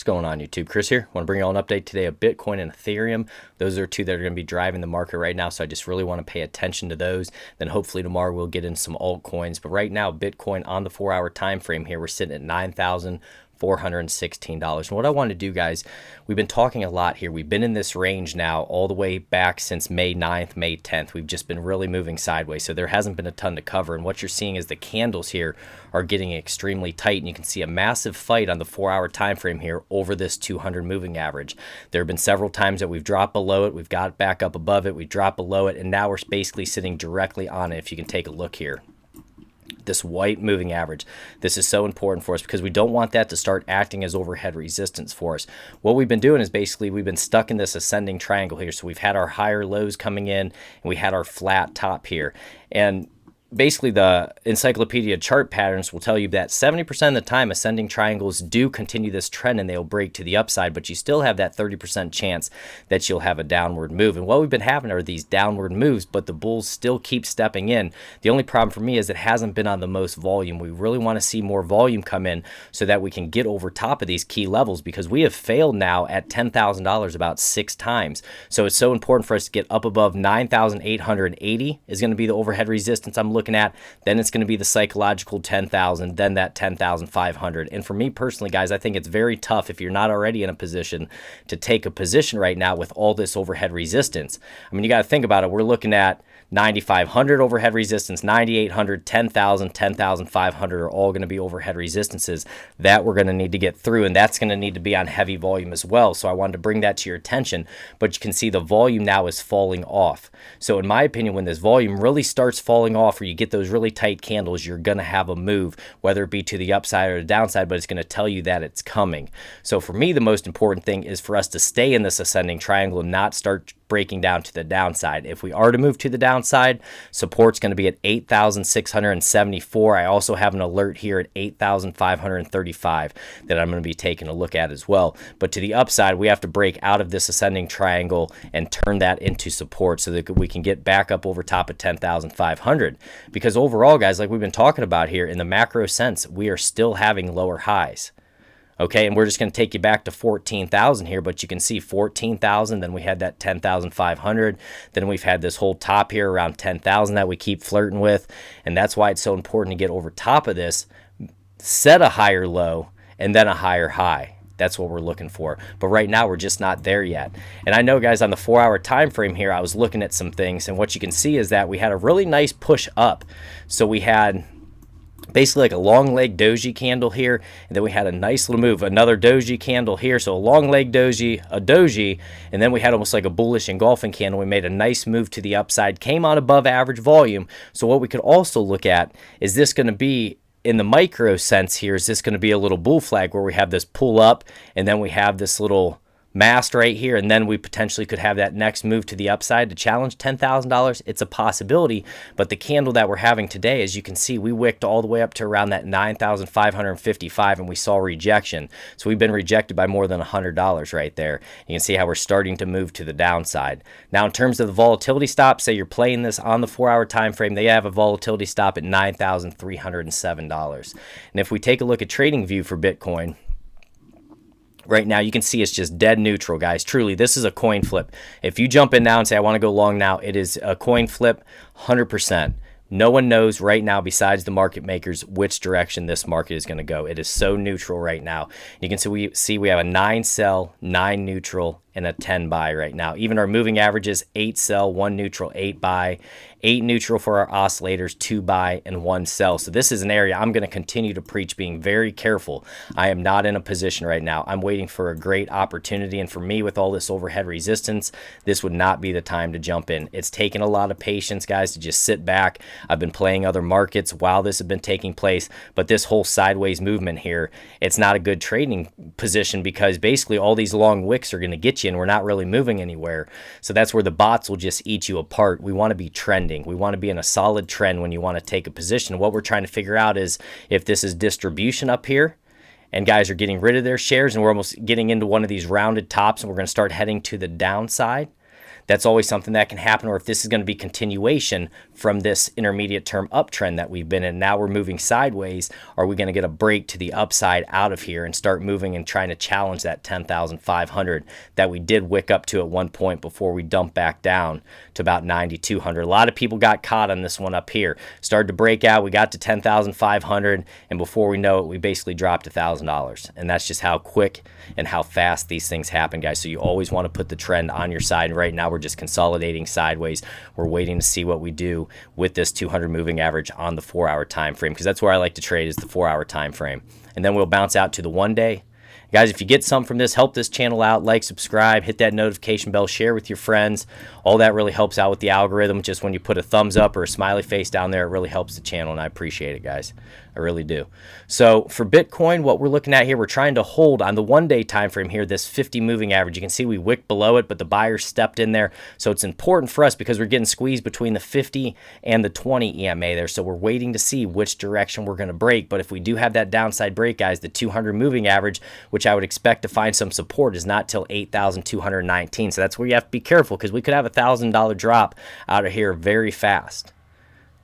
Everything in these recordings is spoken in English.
What's going on, YouTube? Chris here. I want to bring you all an update today of Bitcoin and Ethereum. Those are two that are going to be driving the market right now, so I just really want to pay attention to those. Then hopefully tomorrow we'll get in some altcoins. But right now, Bitcoin on the 4-hour time frame here, we're sitting at $9,416. And what I want to do, guys, we've been talking a lot here. We've been in this range now all the way back since May 9th, May 10th. We've just been really moving sideways, so there hasn't been a ton to cover. And what you're seeing is the candles here are getting extremely tight, and you can see a massive fight on the 4-hour time frame here over this 200 moving average. There have been several times that we've dropped below it, we've got back up above it, we dropped below it, and now we're basically sitting directly on it. If you can take a look here, this white moving average, this is so important for us because we don't want that to start acting as overhead resistance for us. What we've been doing is basically we've been stuck in this ascending triangle here. So we've had our higher lows coming in and we had our flat top here, and basically the encyclopedia chart patterns will tell you that 70% of the time ascending triangles do continue this trend and they'll break to the upside, but you still have that 30% chance that you'll have a downward move. And what we've been having are these downward moves, but the bulls still keep stepping in. The only problem for me is it hasn't been on the most volume. We really want to see more volume come in so that we can get over top of these key levels, because we have failed now at $10,000 about 6 times. So it's so important for us to get up above 9,880 is going to be the overhead resistance I'm looking at. Then it's going to be the psychological 10,000, then that 10,500. And for me personally, guys, I think it's very tough if you're not already in a position to take a position right now with all this overhead resistance. I mean, you got to think about it. We're looking at 9,500 overhead resistance, 9,800, 10,000, 10,500 are all going to be overhead resistances that we're going to need to get through, and that's going to need to be on heavy volume as well. So I wanted to bring that to your attention, but you can see the volume now is falling off. So in my opinion, when this volume really starts falling off, or you get those really tight candles, you're going to have a move, whether it be to the upside or the downside, but it's going to tell you that it's coming. So for me, the most important thing is for us to stay in this ascending triangle and not start breaking down to the downside. If we are to move to the downside, support's going to be at 8,674. I also have an alert here at 8,535 that I'm going to be taking a look at as well. But to the upside, we have to break out of this ascending triangle and turn that into support so that we can get back up over top of 10,500. Because overall, guys, like we've been talking about here, in the macro sense, we are still having lower highs. Okay, and we're just going to take you back to 14,000 here, but you can see 14,000, then we had that 10,500, then we've had this whole top here around 10,000 that we keep flirting with, and that's why it's so important to get over top of this, set a higher low, and then a higher high. That's what we're looking for. But right now, we're just not there yet. And I know, guys, on the 4-hour time frame here, I was looking at some things, and what you can see is that we had a really nice push up. So we had basically like a long leg doji candle here, and then we had a nice little move, another doji candle here, so a long leg doji, a doji, and then we had almost like a bullish engulfing candle. We made a nice move to the upside, came on above average volume. So what we could also look at is this going to be, in the micro sense here, is this going to be a little bull flag where we have this pull up and then we have this little mast right here, and then we potentially could have that next move to the upside to challenge $10,000. It's a possibility, but the candle that we're having today, as you can see, we wicked all the way up to around that 9,555, and we saw rejection. So we've been rejected by more than $100 right there. You can see how we're starting to move to the downside. Now, in terms of the volatility stop, say you're playing this on the 4-hour time frame, they have a volatility stop at $9,307. And if we take a look at TradingView for Bitcoin, right now, you can see it's just dead neutral, guys. Truly, this is a coin flip. If you jump in now and say, I want to go long now, it is a coin flip, 100%. No one knows right now besides the market makers which direction this market is going to go. It is so neutral right now. You can see we have a 9 sell, 9 neutral, and a 10 buy right now. Even our moving averages, 8 sell, 1 neutral, 8 buy, 8 neutral for our oscillators, 2 buy, and 1 sell. So this is an area I'm going to continue to preach being very careful. I am not in a position right now. I'm waiting for a great opportunity, and for me, with all this overhead resistance, this would not be the time to jump in. It's taken a lot of patience, guys, to just sit back. I've been playing other markets while this has been taking place, but this whole sideways movement here, it's not a good trading position, because basically all these long wicks are going to get you, and we're not really moving anywhere. So that's where the bots will just eat you apart. We want to be trending. We want to be in a solid trend when you want to take a position. What we're trying to figure out is if this is distribution up here and guys are getting rid of their shares and we're almost getting into one of these rounded tops and we're going to start heading to the downside, that's always something that can happen, or if this is going to be continuation from this intermediate term uptrend that we've been in. Now we're moving sideways. Are we going to get a break to the upside out of here and start moving and trying to challenge that 10,500 that we did wick up to at one point before we dumped back down to about 9,200? A lot of people got caught on this one up here. Started to break out. We got to 10,500, and before we know it, we basically dropped $1,000. And that's just how quick and how fast these things happen, guys. So you always want to put the trend on your side. And right now we're just consolidating sideways. We're waiting to see what we do with this 200 moving average on the 4-hour time frame, because that's where I like to trade, is the 4-hour time frame. And then we'll bounce out to the 1 day. Guys, if you get some from this, help this channel out, like, subscribe, hit that notification bell, share with your friends. All that really helps out with the algorithm. Just when you put a thumbs up or a smiley face down there, it really helps the channel, and I appreciate it, guys. I really do. So for Bitcoin, what we're looking at here, we're trying to hold on the 1 day time frame here, this 50 moving average. You can see we wicked below it, but the buyers stepped in there. So it's important for us because we're getting squeezed between the 50 and the 20 EMA there. So we're waiting to see which direction we're going to break. But if we do have that downside break, guys, the 200 moving average, which I would expect to find some support, is not till 8,219. So that's where you have to be careful, because we could have $1,000 drop out of here very fast.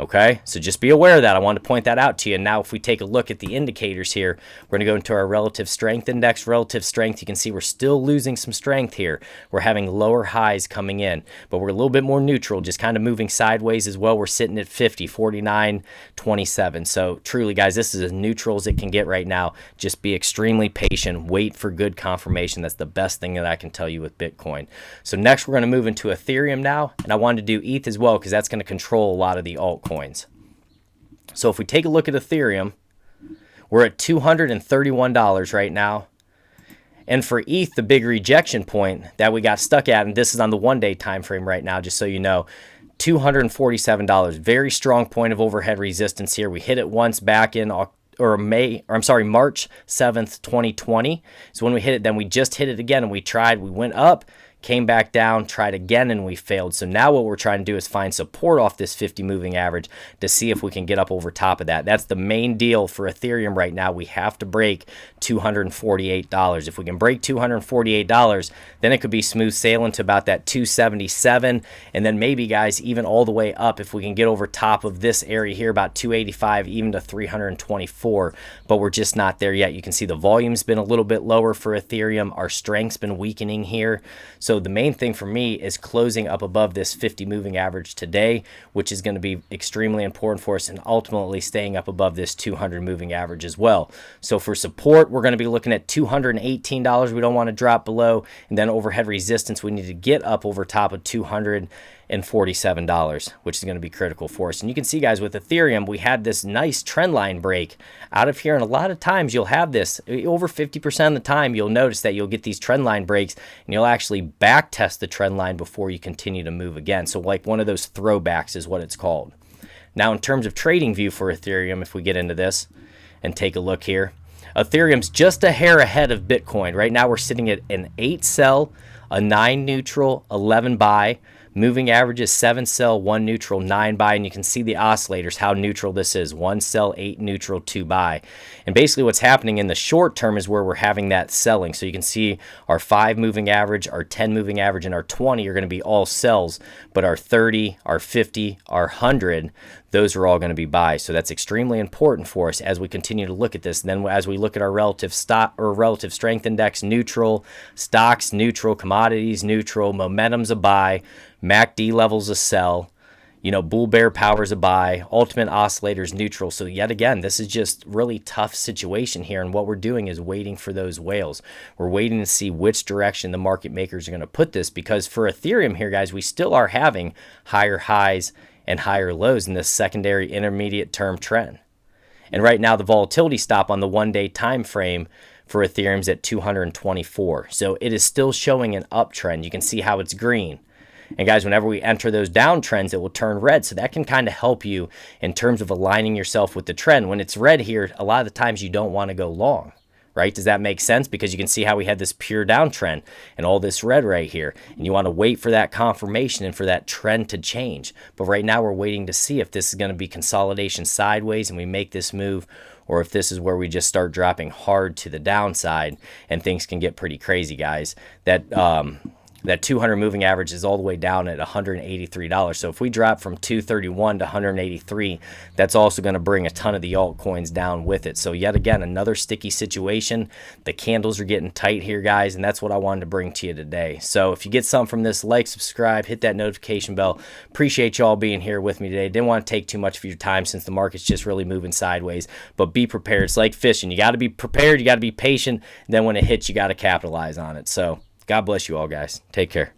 Okay, so just be aware of that. I wanted to point that out to you. And now if we take a look at the indicators here, we're going to go into our relative strength index. Relative strength, you can see we're still losing some strength here. We're having lower highs coming in, but we're a little bit more neutral, just kind of moving sideways as well. We're sitting at 50, 49, 27. So truly, guys, this is as neutral as it can get right now. Just be extremely patient. Wait for good confirmation. That's the best thing that I can tell you with Bitcoin. So next, we're going to move into Ethereum now. And I wanted to do ETH as well, because that's going to control a lot of the altcoins. So if we take a look at Ethereum, we're at $231 right now. And for ETH, the big rejection point that we got stuck at, and this is on the 1 day time frame right now, just so you know, $247. Very strong point of overhead resistance here. We hit it once back in March 7th, 2020. So when we hit it, then we just hit it again, and we went up, came back down, tried again, and we failed. So now what we're trying to do is find support off this 50 moving average to see if we can get up over top of that. That's the main deal for Ethereum right now. We have to break $248. If we can break $248, then it could be smooth sailing to about that 277, and then maybe, guys, even all the way up if we can get over top of this area here, about 285, even to 324. But we're just not there yet. You can see the volume's been a little bit lower for Ethereum. Our strength's been weakening here. So the main thing for me is closing up above this 50 moving average today, which is going to be extremely important for us, and ultimately staying up above this 200 moving average as well. So for support, we're going to be looking at $218. We don't want to drop below. And then overhead resistance, we need to get up over top of $247, which is going to be critical for us. And you can see, guys, with Ethereum, we had this nice trend line break out of here. And a lot of times you'll have this, over 50% of the time, you'll notice that you'll get these trend line breaks, and you'll actually back test the trend line before you continue to move again. So like one of those throwbacks is what it's called. Now, in terms of trading view for Ethereum, if we get into this and take a look here, Ethereum's just a hair ahead of Bitcoin. Right now we're sitting at an 8 sell, a 9 neutral, 11 buy. Moving averages 7 sell, 1 neutral, 9 buy, and you can see the oscillators, how neutral this is. 1 sell, 8 neutral, 2 buy. And basically what's happening in the short term is where we're having that selling. So you can see our 5 moving average, our 10 moving average, and our 20 are going to be all sells, but our 30, our 50, our 100, those are all going to be buys. So that's extremely important for us as we continue to look at this. And then as we look at our relative strength index, neutral, stocks neutral, commodities neutral, momentum's a buy, MACD levels a sell, bull bear power's a buy, ultimate oscillators neutral. So yet again, this is just really tough situation here. And what we're doing is waiting for those whales. We're waiting to see which direction the market makers are going to put this, because for Ethereum here, guys, we still are having higher highs and higher lows in this secondary intermediate term trend. And right now the volatility stop on the 1 day time frame for Ethereum's at 224. So it is still showing an uptrend. You can see how it's green. And guys, whenever we enter those downtrends, it will turn red. So that can kind of help you in terms of aligning yourself with the trend. When it's red here, a lot of the times you don't want to go long. Right? Does that make sense? Because you can see how we had this pure downtrend and all this red right here. And you want to wait for that confirmation and for that trend to change. But right now we're waiting to see if this is going to be consolidation sideways and we make this move, or if this is where we just start dropping hard to the downside and things can get pretty crazy, guys. That that 200 moving average is all the way down at $183. So if we drop from 231 to 183, that's also going to bring a ton of the altcoins down with it. So yet again, another sticky situation. The candles are getting tight here, guys, and that's what I wanted to bring to you today. So if you get something from this, like, subscribe, hit that notification bell. Appreciate y'all being here with me today. Didn't want to take too much of your time since the market's just really moving sideways, but be prepared. It's like fishing. You got to be prepared. You got to be patient. Then when it hits, you got to capitalize on it. So God bless you all, guys. Take care.